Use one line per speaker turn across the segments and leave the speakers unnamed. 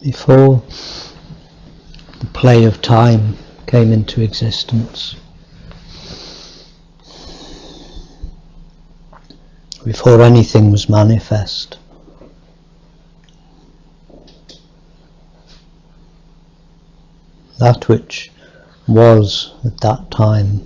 Before the play of time came into existence, before anything was manifest, that which was at that time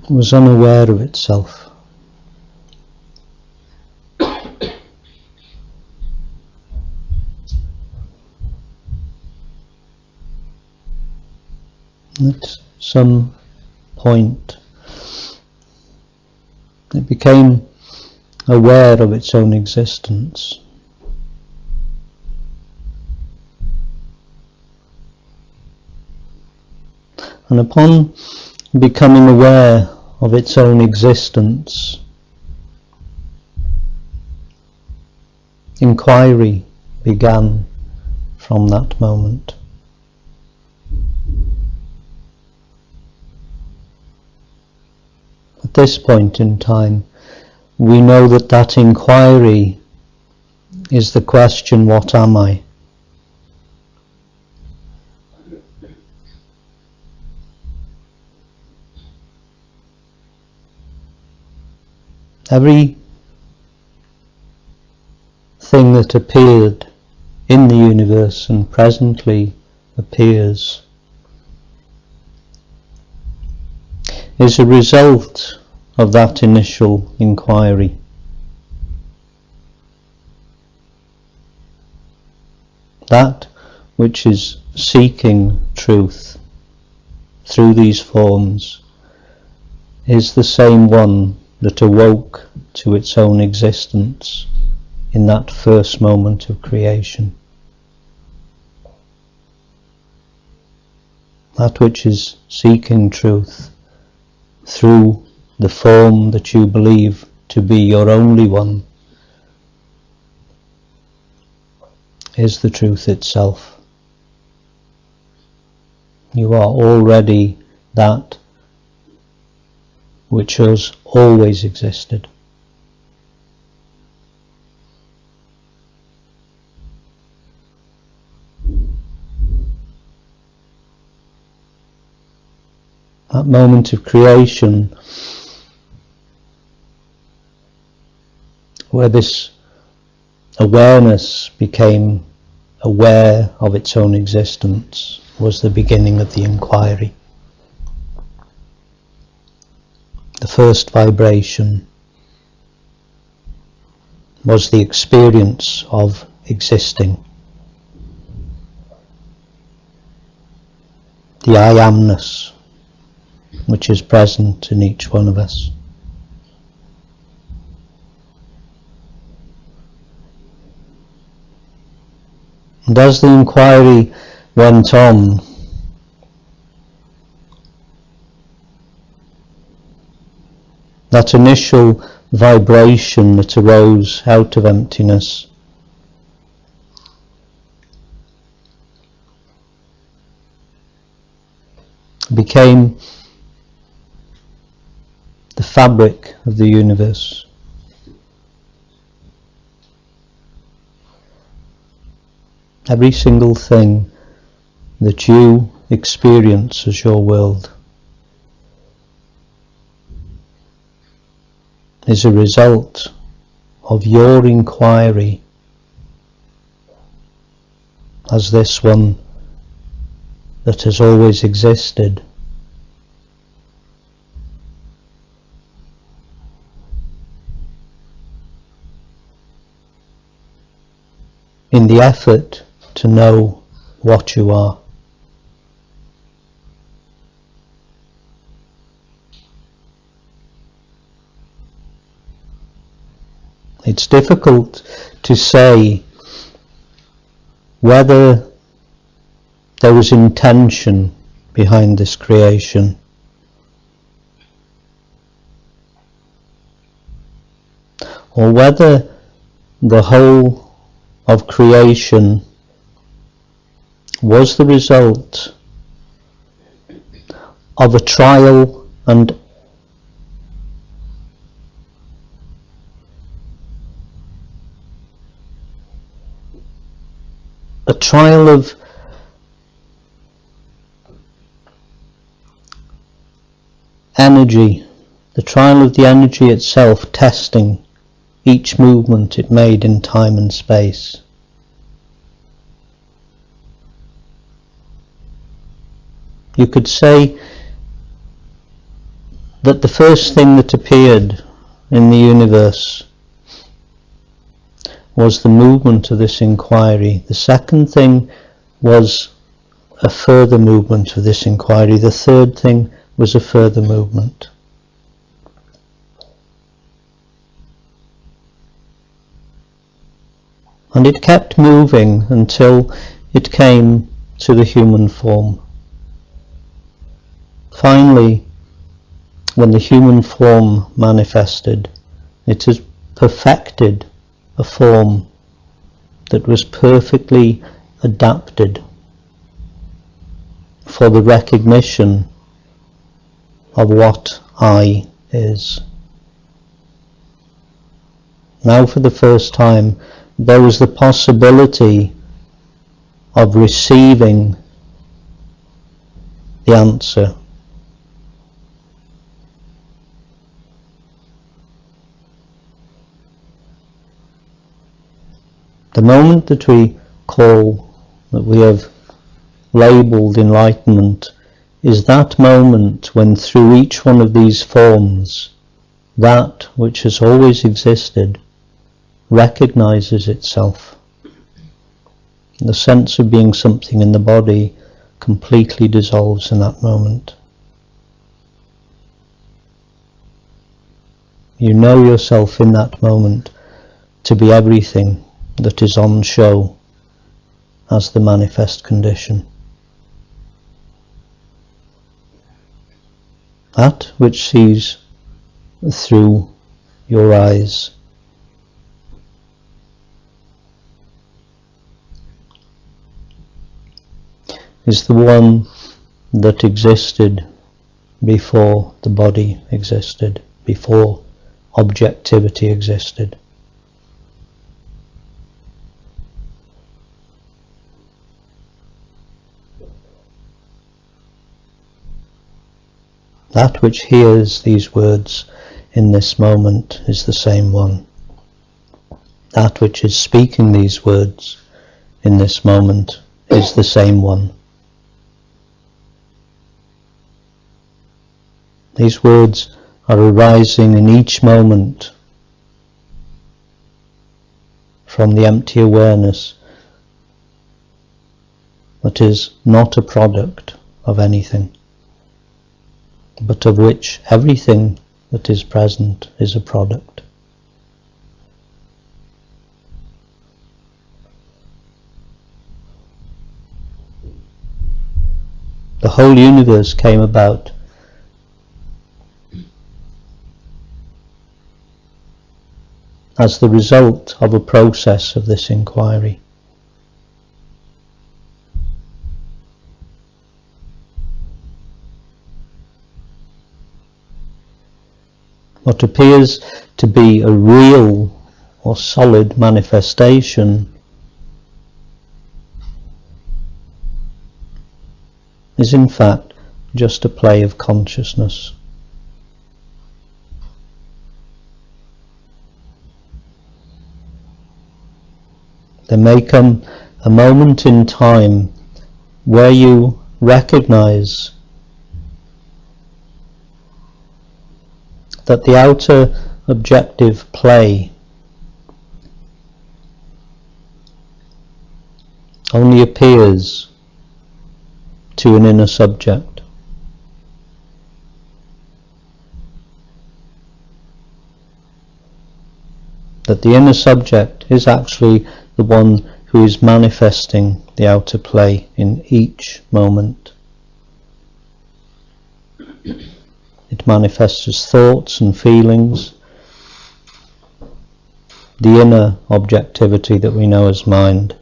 was unaware of itself. At some point it became aware of its own existence. And upon becoming aware of its own existence, inquiry began from that moment. At this point in time, we know that that inquiry is the question, what am I? Every thing that appeared in the universe and presently appears is a result of that initial inquiry. That which is seeking truth through these forms is the same one that awoke to its own existence in that first moment of creation. That which is seeking truth through the form that you believe to be your only one is the truth itself. You are already that which has always existed. That moment of creation, where this awareness became aware of its own existence, was the beginning of the inquiry. The first vibration was the experience of existing. The I amness which is present in each one of us. And as the inquiry went on, that initial vibration that arose out of emptiness became the fabric of the universe. Every single thing that you experience as your world is a result of your inquiry as this one that has always existed. In the effort to know what you are. It's difficult to say whether there was intention behind this creation. Or whether the whole of creation was the result of a trial and trial of energy, the trial of the energy itself testing each movement it made in time and space. You could say that the first thing that appeared in the universe was the movement of this inquiry. The second thing was a further movement of this inquiry. The third thing was a further movement. And it kept moving until it came to the human form. Finally, when the human form manifested, it has perfected a form that was perfectly adapted for the recognition of what I is. Now for the first time there was the possibility of receiving the answer. The moment that we call, that we have labelled enlightenment, is that moment when through each one of these forms, that which has always existed recognises itself. The sense of being something in the body completely dissolves in that moment. You know yourself in that moment to be everything that is on show as the manifest condition. That which sees through your eyes is the one that existed before the body existed, before objectivity existed. That which hears these words in this moment is the same one. That which is speaking these words in this moment is the same one. These words are arising in each moment from the empty awareness that is not a product of anything, but of which everything that is present is a product. The whole universe came about as the result of a process of this inquiry. What appears to be a real or solid manifestation is in fact just a play of consciousness. There may come a moment in time where you recognize that the outer objective play only appears to an inner subject. That the inner subject is actually the one who is manifesting the outer play in each moment. It manifests as thoughts and feelings, the inner objectivity that we know as mind.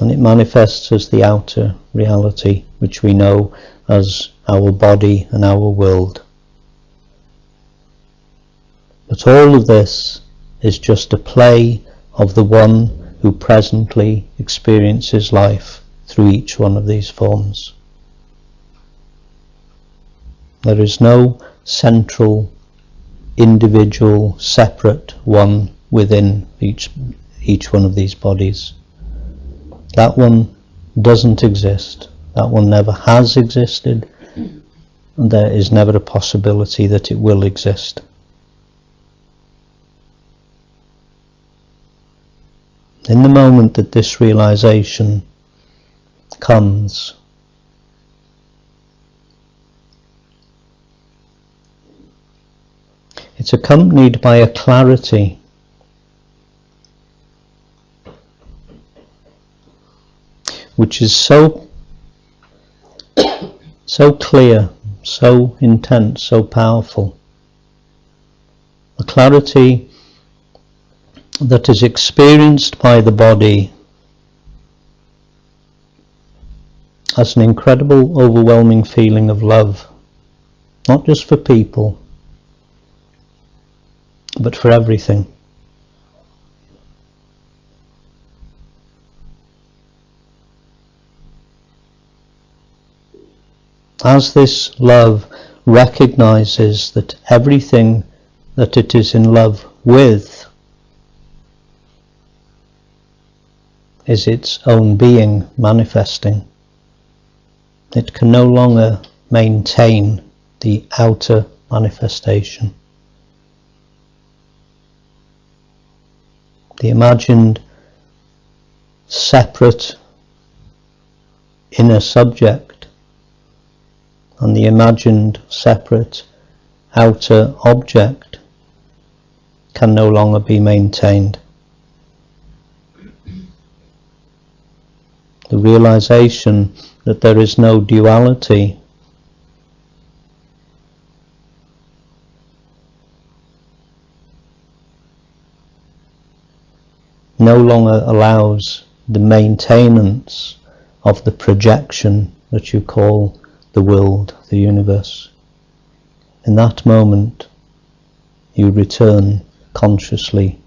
And it manifests as the outer reality, which we know as our body and our world. But all of this is just a play of the one who presently experiences life through each one of these forms. There is no central, individual, separate one within each one of these bodies. That one doesn't exist. That one never has existed, and there is never a possibility that it will exist. In the moment that this realization comes, it's accompanied by a clarity which is so clear, so intense, so powerful. A clarity that is experienced by the body as an incredible, overwhelming feeling of love, not just for people, but for everything. As this love recognizes that everything that it is in love with is its own being manifesting, it can no longer maintain the outer manifestation. The imagined separate inner subject and the imagined separate outer object can no longer be maintained. The realization that there is no duality no longer allows the maintenance of the projection that you call the world, the universe. In that moment, you return consciously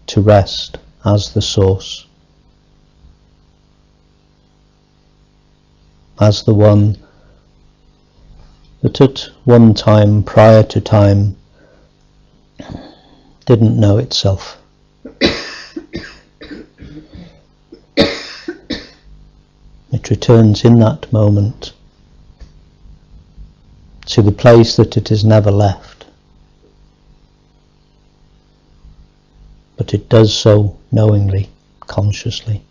to rest as the source, as the one that at one time prior to time didn't know itself. It returns in that moment to the place that it has never left, but it does so knowingly, consciously.